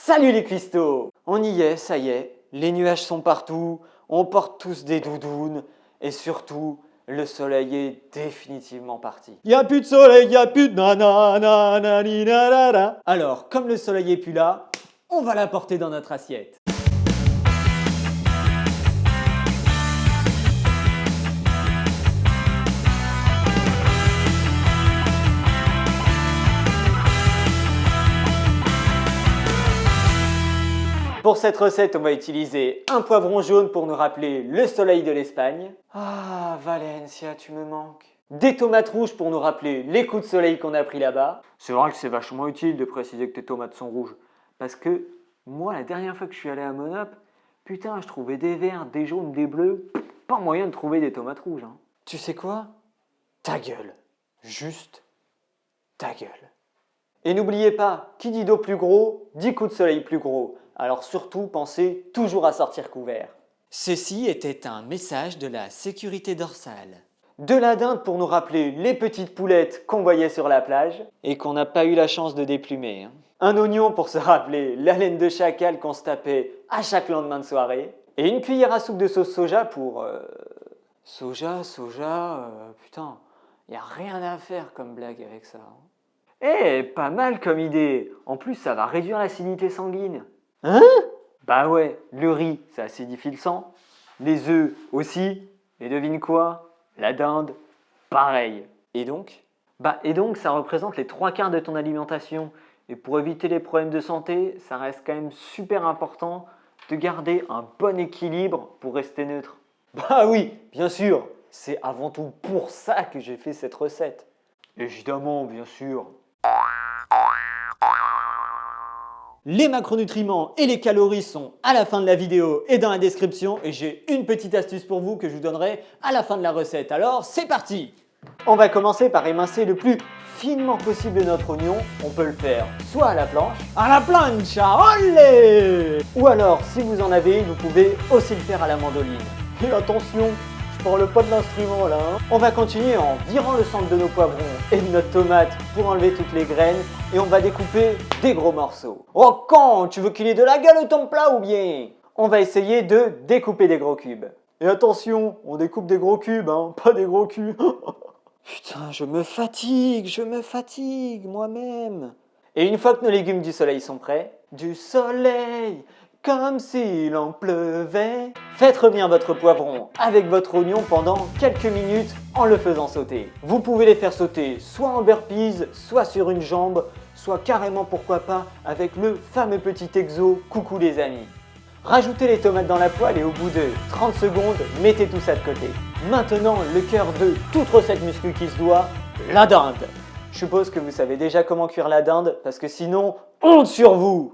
Salut les cuistots! On y est, ça y est, les nuages sont partout, on porte tous des doudounes et surtout, le soleil est définitivement parti. Y a plus de soleil, y a plus de nanana. Alors, comme le soleil est plus là, on va l'apporter dans notre assiette. Pour cette recette, on va utiliser un poivron jaune pour nous rappeler le soleil de l'Espagne. Ah, Valencia, tu me manques. Des tomates rouges pour nous rappeler les coups de soleil qu'on a pris là-bas. C'est vrai que c'est vachement utile de préciser que tes tomates sont rouges. Parce que moi, la dernière fois que je suis allé à Monop, putain, je trouvais des verts, des jaunes, des bleus. Pas moyen de trouver des tomates rouges. Hein. Tu sais quoi? Ta gueule. Juste ta gueule. Et n'oubliez pas, qui dit dos plus gros, dit coup de soleil plus gros. Alors surtout, pensez toujours à sortir couvert. Ceci était un message de la sécurité dorsale. De la dinde pour nous rappeler les petites poulettes qu'on voyait sur la plage et qu'on n'a pas eu la chance de déplumer. Hein. Un oignon pour se rappeler la laine de chacal qu'on se tapait à chaque lendemain de soirée. Et une cuillère à soupe de sauce soja pour... Soja, putain, y a rien à faire comme blague avec ça. Eh, pas mal comme idée. En plus, ça va réduire l'acidité sanguine. Hein? Bah ouais, le riz, ça acidifie le sang. Les œufs aussi. Et devine quoi? La dinde, pareil. Et donc? Ça représente les 3/4 de ton alimentation. Et pour éviter les problèmes de santé, ça reste quand même super important de garder un bon équilibre pour rester neutre. Bah oui, bien sûr. C'est avant tout pour ça que j'ai fait cette recette. Évidemment, bien sûr. Les macronutriments et les calories sont à la fin de la vidéo et dans la description et j'ai une petite astuce pour vous que je vous donnerai à la fin de la recette. Alors c'est parti! On va commencer par émincer le plus finement possible notre oignon. On peut le faire soit à la planche, à la plancha, olé! Ou alors si vous en avez, vous pouvez aussi le faire à la mandoline. Et attention, je parle pas de l'instrument là. Hein. On va continuer en virant le centre de nos poivrons et de notre tomate pour enlever toutes les graines et on va découper des gros morceaux. Oh quand? Tu veux qu'il ait de la gueule ton plat ou bien? On va essayer de découper des gros cubes. Et attention, on découpe des gros cubes, hein, pas des gros culs. Putain, je me fatigue moi-même. Et une fois que nos légumes du soleil sont prêts, du soleil comme s'il en pleuvait. Faites revenir votre poivron avec votre oignon pendant quelques minutes en le faisant sauter. Vous pouvez les faire sauter soit en burpees, soit sur une jambe, soit carrément pourquoi pas avec le fameux petit exo « Coucou les amis ». Rajoutez les tomates dans la poêle et au bout de 30 secondes, mettez tout ça de côté. Maintenant, le cœur de toute recette muscu qui se doit, la dinde. Je suppose que vous savez déjà comment cuire la dinde parce que sinon, honte sur vous!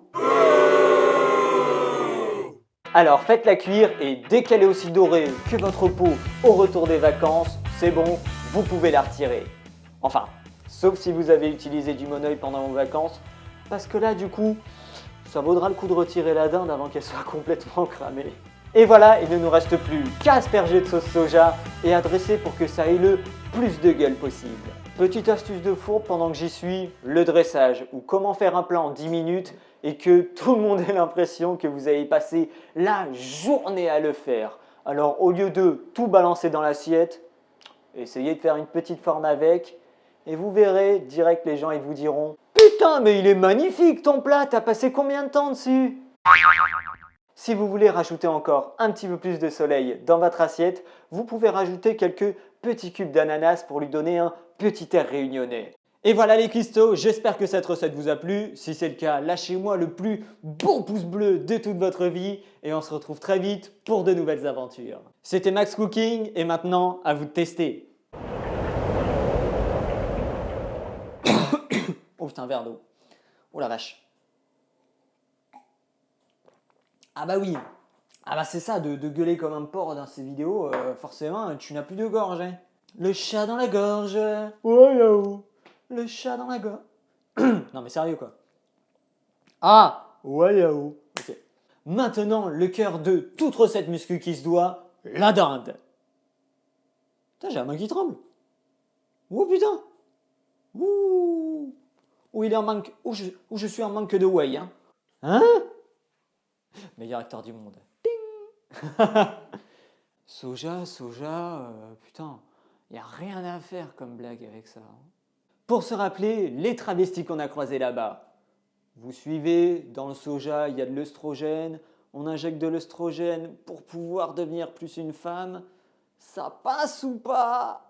Alors faites-la cuire et dès qu'elle est aussi dorée que votre peau au retour des vacances, c'est bon, vous pouvez la retirer. Enfin, sauf si vous avez utilisé du monoeil pendant vos vacances, parce que là du coup, ça vaudra le coup de retirer la dinde avant qu'elle soit complètement cramée. Et voilà, il ne nous reste plus qu'à asperger de sauce soja et à dresser pour que ça ait le plus de gueule possible. Petite astuce de fourbe pendant que j'y suis, le dressage ou comment faire un plat en 10 minutes et que tout le monde ait l'impression que vous avez passé la journée à le faire. Alors au lieu de tout balancer dans l'assiette, essayez de faire une petite forme avec et vous verrez direct les gens ils vous diront « Putain mais il est magnifique ton plat, t'as passé combien de temps dessus ?» Si vous voulez rajouter encore un petit peu plus de soleil dans votre assiette, vous pouvez rajouter quelques petits cubes d'ananas pour lui donner un petit air réunionnais. Et voilà les cuistots, j'espère que cette recette vous a plu. Si c'est le cas, lâchez-moi le plus beau pouce bleu de toute votre vie et on se retrouve très vite pour de nouvelles aventures. C'était Max Cooking et maintenant, à vous de tester. Oh putain, un verre d'eau. Oh la vache. Ah bah oui, ah bah c'est ça, de gueuler comme un porc dans ces vidéos, forcément, tu n'as plus de gorge. Hein. Le chat dans la gorge. Ouais, yaou. Le chat dans la gorge. Non mais sérieux quoi. Ah, ouais, yaou. Ok. Maintenant, le cœur de toute recette muscu qui se doit, la dinde. Putain, j'ai la main qui tremble. Oh putain. Ouh. Où il est en manque, où je suis en manque de whey. Hein. Hein? Meilleur acteur du monde. Soja, putain, y a rien à faire comme blague avec ça. Hein. Pour se rappeler, les travestis qu'on a croisés là-bas. Vous suivez, dans le soja, il y a de l'œstrogène, on injecte de l'œstrogène pour pouvoir devenir plus une femme. Ça passe ou pas?